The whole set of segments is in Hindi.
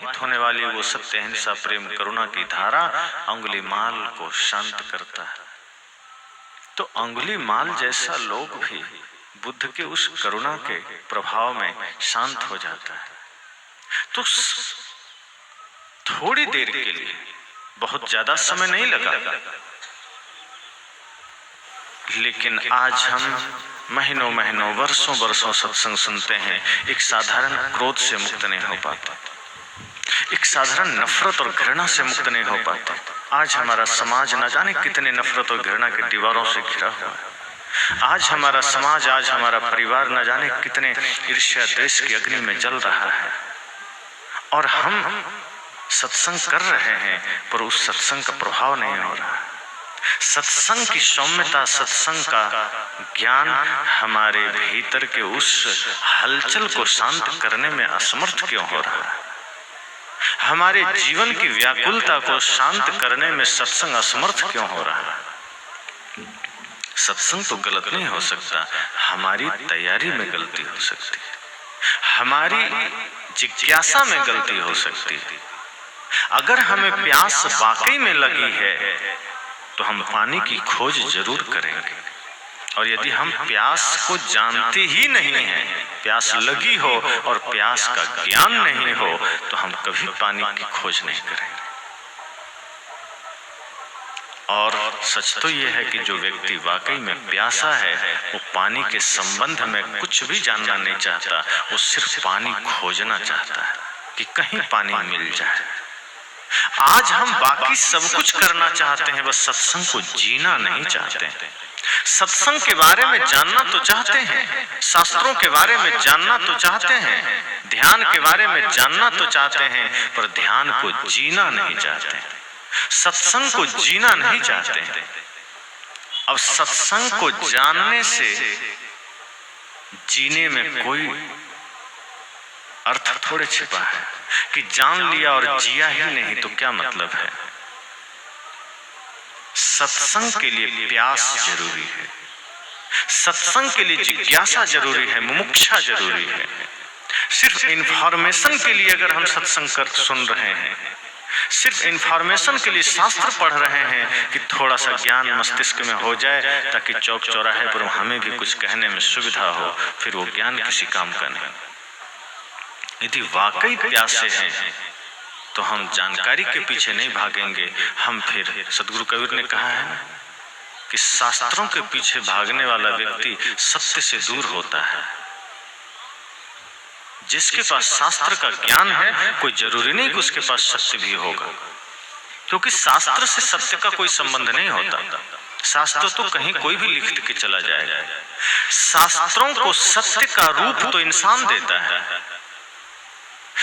प्रवाहित होने वाली वो सत्य, अहिंसा, प्रेम, करुणा की धारा अंगुलीमाल को शांत करता है। तो अंगुलीमाल जैसा लोग भी बुद्ध के उस करुणा के प्रभाव में शांत हो जाता है। तो थोड़ी देर के लिए, बहुत ज्यादा समय नहीं लगा, लेकिन आज हम महीनों महीनों वर्षों वर्षों सत्संग सुनते हैं, एक साधारण क्रोध से मुक्त नहीं हो पाते, एक साधारण नफरत और घृणा से मुक्त नहीं हो पाते। आज हमारा समाज न जाने कितने नफरत और घृणा के दीवारों से घिरा हुआ है। आज हमारा समाज, आज हमारा परिवार न जाने कितने ईर्ष्या द्वेष की अग्नि में जल रहा है, और हम सत्संग कर रहे हैं पर उस सत्संग का प्रभाव नहीं हो रहा। सत्संग की सौम्यता, सत्संग का ज्ञान हमारे भीतर के उस हलचल को शांत करने में असमर्थ क्यों हो रहा है? हमारे जीवन की व्याकुलता को शांत करने में सत्संग असमर्थ क्यों हो रहा है? सत्संग तो गलत नहीं हो सकता, हमारी तैयारी में गलती हो सकती है, हमारी जिज्ञासा में गलती हो सकती है। अगर हमें प्यास वाकई में लगी है तो हम पानी की खोज जरूर करेंगे, और यदि हम प्यास को जानते ही नहीं हैं, प्यास लगी हो और प्यास का ज्ञान नहीं हो, तो हम कभी पानी की खोज नहीं करेंगे। और सच तो यह है कि जो व्यक्ति वाकई में प्यासा है वो पानी के संबंध में कुछ भी जानना नहीं चाहता, वो सिर्फ पानी खोजना चाहता है कि कहीं पानी मिल जाए। आज हम बाकी सब कुछ करना चाहते हैं, बस सत्संग को जीना नहीं चाहते हैं। सत्संग के बारे में जानना तो चाहते हैं, शास्त्रों के बारे में जानना तो चाहते हैं, ध्यान के बारे में जानना तो चाहते हैं, पर ध्यान को जीना नहीं चाहते, सत्संग को जीना नहीं चाहते हैं। अब सत्संग को जानने से जीने में कोई अर्थ थोड़े छिपा है कि जान लिया और जिया ही नहीं तो क्या मतलब है। सत्संग के लिए प्यास जरूरी है, सत्संग के लिए जिज्ञासा जरूरी है, मुमुक्षा जरूरी है। सिर्फ इंफॉर्मेशन के लिए अगर हम सत्संग कर सुन रहे हैं, सिर्फ इंफॉर्मेशन के लिए शास्त्र पढ़ रहे हैं कि थोड़ा सा ज्ञान मस्तिष्क में हो जाए ताकि चौक चौराहे पर हमें भी कुछ कहने में सुविधा हो, फिर वो ज्ञान किसी काम का नहीं। यदि वाकई प्यासे हैं तो हम जानकारी के पीछे नहीं भागेंगे। हम फिर, सदगुरु कबीर ने कहा है ना कि शास्त्रों के पीछे भागने वाला व्यक्ति सत्य से दूर होता है। जिसके पास शास्त्र का ज्ञान है, कोई जरूरी नहीं कि उसके पास सत्य भी होगा, क्योंकि शास्त्र से सत्य का कोई संबंध नहीं होता। शास्त्र तो कहीं कोई भी लिख के चला जाएगा। शास्त्रों को सत्य का रूप तो इंसान देता है।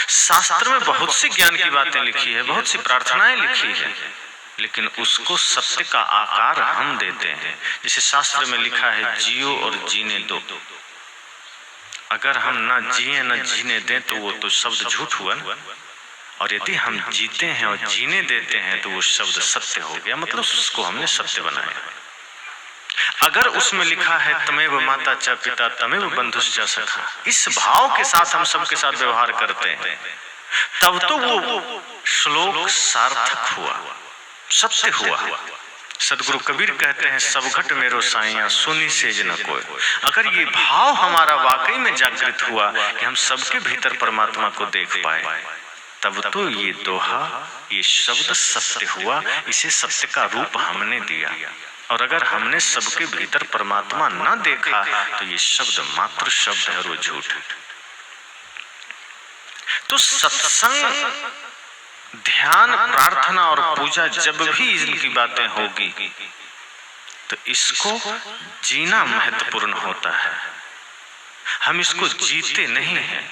शास्त्र में बहुत सी ज्ञान की बातें लिखी है, बहुत सी प्रार्थनाएं लिखी है, लेकिन उसको सत्य का आकार हम देते हैं। जैसे शास्त्र में लिखा है, जियो और जीने दो। अगर हम ना जिए न जीने दें तो वो तो शब्द झूठ हुआ ना, और यदि हम जीते हैं और जीने देते हैं तो वो शब्द सत्य हो गया, मतलब उसको हमने सत्य बनाया। अगर उसमें लिखा है तमेव माता च पिता तमेव बंधुश्च सखा, इस भाव के साथ हम सबके साथ व्यवहार करते हैं, तब तो वो श्लोक सार्थक हुआ, सत्य हुआ। सदगुरु कबीर कहते हैं, सब घट मेरो साइया सुनी सेज न कोई। अगर ये भाव हमारा वाकई में जागृत हुआ कि हम सबके भीतर परमात्मा को देख पाए, तब तो ये दोहा, ये शब्द सत्य हुआ, इसे सत्य का रूप हमने दिया। और अगर हमने सबके भीतर परमात्मा न देखा तो ये शब्द मात्र शब्द है और वो झूठ है। तो सत्संग, ध्यान, प्रार्थना और पूजा जब भी इनकी बातें होगी तो इसको जीना महत्वपूर्ण होता है। हम इसको जीते नहीं हैं।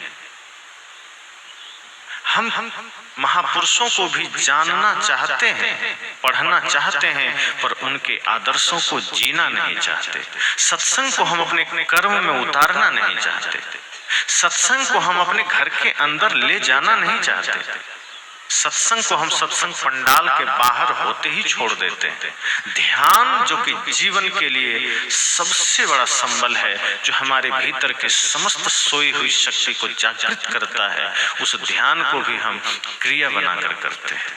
हम महापुरुषों को भी जानना चाहते हैं, पढ़ना चाहते हैं, पर उनके आदर्शों को जीना नहीं चाहते। सत्संग को हम अपने कर्म में उतारना नहीं चाहते। सत्संग को हम अपने घर के अंदर ले जाना नहीं चाहते। सत्संग को हम सत्संग पंडाल के बाहर होते ही छोड़ देते हैं। ध्यान जो कि जीवन के लिए सबसे बड़ा संबल है, जो हमारे भीतर के समस्त सोई हुई शक्ति को जागृत करता है, उस ध्यान को भी हम क्रिया बनाकर करते हैं।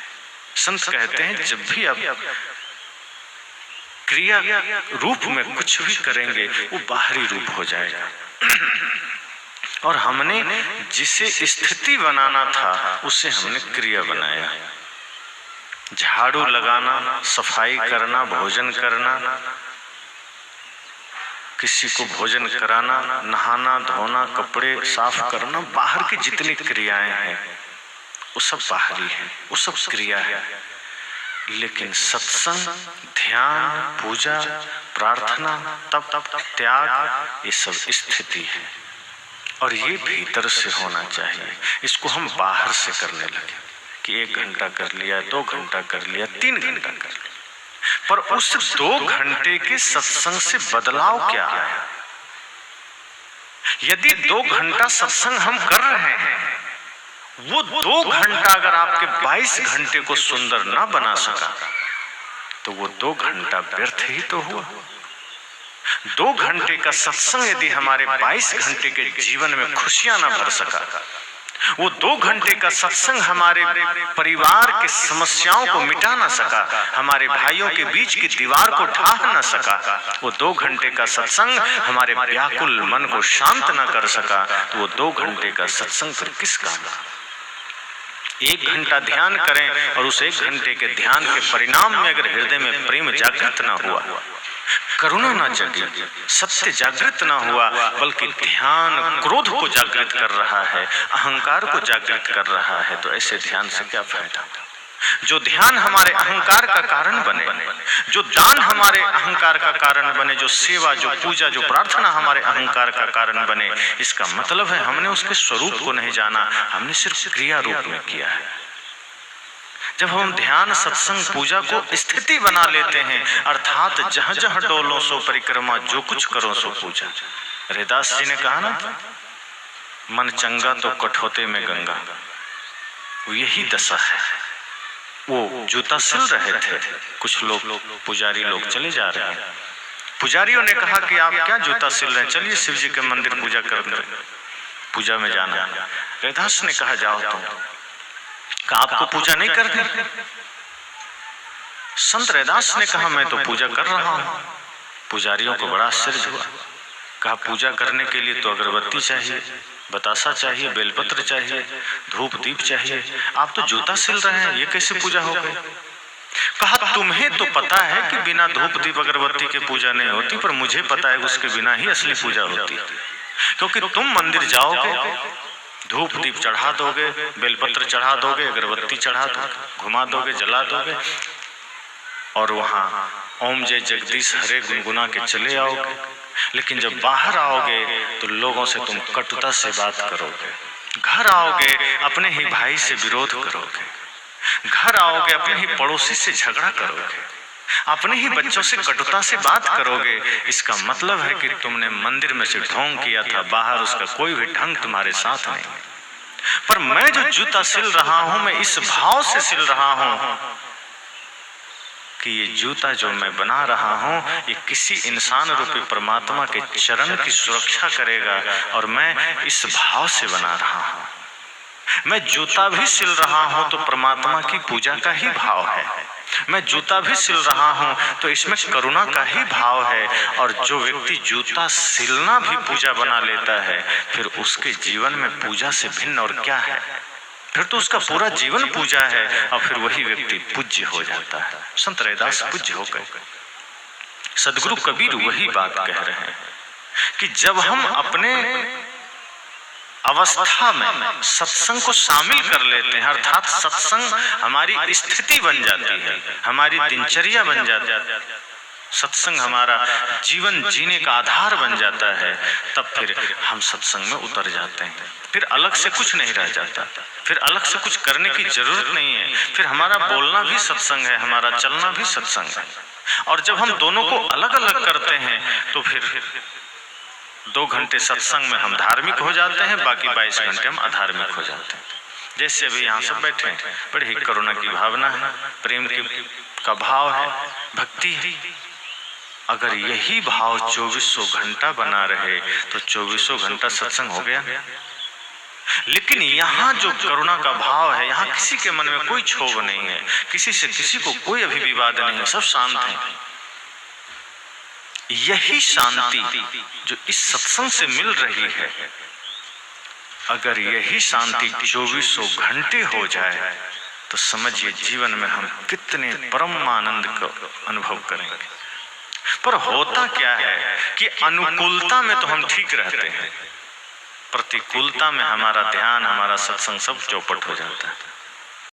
संत कहते हैं जब भी आप क्रिया रूप में कुछ भी करेंगे वो बाहरी रूप हो जाएगा। और हमने जिसे स्थिति बनाना था उसे हमने क्रिया बनाया। झाड़ू लगाना, सफाई करना, भोजन करना, किसी को भोजन कराना, नहाना धोना, कपड़े साफ करना, बाहर की जितनी क्रियाएं हैं वो सब बाहरी है, वो सब क्रिया है। लेकिन सत्संग, ध्यान, पूजा, प्रार्थना, तप, त्याग, ये सब स्थिति है और ये भीतर से होना चाहिए। इसको हम बाहर से करने लगे कि 1 घंटा कर लिया, 2 घंटा कर लिया, 3 घंटा कर लिया, पर उस 2 घंटे के सत्संग से बदलाव क्या आया? यदि 2 घंटा सत्संग हम कर रहे हैं, वो 2 घंटा अगर आपके 22 घंटे को सुंदर ना बना सका तो वो 2 घंटा व्यर्थ ही तो हुआ। 2 घंटे का सत्संग यदि हमारे 22 घंटे के जीवन में खुशियां ना भर सका, वो 2 घंटे का सत्संग हमारे परिवार के समस्याओं को मिटा ना सका, हमारे भाइयों के बीच की दीवार को ढाह ना सका, वो 2 घंटे का सत्संग हमारे व्याकुल मन को शांत ना कर सका, तो वो 2 घंटे का सत्संग फिर किस काम का? 1 घंटा ध्यान करें और उस 1 घंटे के ध्यान के परिणाम में अगर हृदय में प्रेम जागृत ना हुआ, करुणा ना जगी, सत्य जागृत ना हुआ, बल्कि ध्यान क्रोध को जागृत कर रहा है, अहंकार को जागृत कर रहा है, तो ऐसे ध्यान से क्या फायदा? जो ध्यान हमारे अहंकार का कारण बने, जो दान हमारे अहंकार का कारण बने, जो सेवा, जो पूजा, जो प्रार्थना हमारे अहंकार का कारण बने, इसका मतलब है हमने उसके स्वरूप को नहीं जाना, हमने सिर्फ क्रिया रूप में किया है। जब हम ध्यान, सत्संग, पूजा को स्थिति बना लेते हैं, अर्थात जहां जहां डोलो सो परिक्रमा, जो कुछ करो सो पूजा। रैदास जी ने कहा ना, मन चंगा तो कठौते में गंगा, यही दशा है। वो जूता सिल रहे थे, कुछ लोग पुजारी लोग चले जा रहे हैं। पुजारियों ने कहा कि आप क्या जूता सिल रहे हैं, चलिए शिव जी के मंदिर पूजा करने, पूजा में जाना। रैदास ने कहा जाओ तुम, आपको पूजा नहीं करनी? संत रैदास ने कहा मैं तो पूजा कर रहा हूं। पुजारियों को बड़ा आश्चर्य हुआ। कहा पूजा करने के लिए तो अगरबत्ती चाहिए, बतासा चाहिए, बेलपत्र चाहिए, धूप दीप चाहिए, आप तो जूता सिल रहे हैं, ये कैसे पूजा हो गई? कहा तुम्हें तो पता है कि बिना धूप दीप अगरबत्ती के पूजा नहीं होती, पर मुझे पता है उसके बिना ही असली पूजा होती है। क्योंकि तुम मंदिर जाओगे, धूप दीप चढ़ा दोगे, बेलपत्र चढ़ा दोगे, अगरबत्ती चढ़ा दोगे, घुमा दोगे, जला दोगे और वहां ओम जय जगदीश हरे गुनगुना के चले आओगे। लेकिन जब बाहर आओगे तो लोगों से तुम कटुता से बात करोगे, घर आओगे अपने ही भाई से विरोध करोगे, घर आओगे अपने ही पड़ोसी से झगड़ा करोगे, अपने ही बच्चों से कटुता से बात करोगे। इसका मतलब है कि तुमने मंदिर में से ढोंग किया था, बाहर उसका कोई भी ढंग तुम्हारे साथ नहीं। पर मैं जो जूता सिल रहा हूं, मैं इस भाव से सिल रहा हूं कि ये जूता जो मैं बना रहा हूं, ये किसी इंसान रूपी परमात्मा के चरण की सुरक्षा करेगा, और मैं इस भाव से बना रहा हूं। मैं जूता भी सिल रहा हूं तो परमात्मा की पूजा का ही भाव है, मैं जूता भी सिल रहा हूं तो इसमें करुणा का ही भाव है। और जो व्यक्ति जूता सिलना भी पूजा बना लेता है, फिर उसके जीवन में पूजा से भिन्न और क्या है? फिर तो उसका पूरा जीवन पूजा है, और फिर वही व्यक्ति पूज्य हो जाता है। संत रैदास पूज्य हो गए। सदगुरु कबीर वही बात कह रहे हैं कि जब हम अपने अवस्था में सत्संग को शामिल कर लेते हैं, अर्थात सत्संग हमारी स्थिति बन जाती है, हमारी दिनचर्या बन जाती है, सत्संग हमारा जीवन जीने का आधार बन जाता है, तब फिर हम सत्संग में उतर जाते हैं। फिर अलग से कुछ नहीं रह जाता, फिर अलग से कुछ करने की जरूरत नहीं है। फिर हमारा बोलना भी सत्संग है, हमारा चलना भी सत्संग है। और जब हम दोनों को अलग अलग करते हैं तो फिर 2 घंटे सत्संग में हम धार्मिक हो जाते हैं, बाकी 22 घंटे हम अधार्मिक हो जाते हैं। जैसे अभी यहाँ सब बैठे हैं, बड़ी ही करुणा की भावना है, प्रेम का भाव है, भक्ति है। अगर यही भाव 2400 घंटा बना रहे तो 2400 घंटा सत्संग हो गया। लेकिन यहाँ जो करुणा का भाव है, यहाँ किसी के मन में कोई क्षोभ नहीं है, किसी से किसी को कोई अभी विवाद नहीं है, सब शांत हैं। यही शांति जो इस सत्संग से मिल रही है, अगर यही शांति 2400 घंटे हो जाए तो समझिए जीवन में हम कितने परम आनंद को अनुभव करेंगे। पर होता क्या है कि अनुकूलता में तो हम ठीक रहते हैं, प्रतिकूलता में हमारा ध्यान, हमारा सत्संग सब चौपट हो जाता है।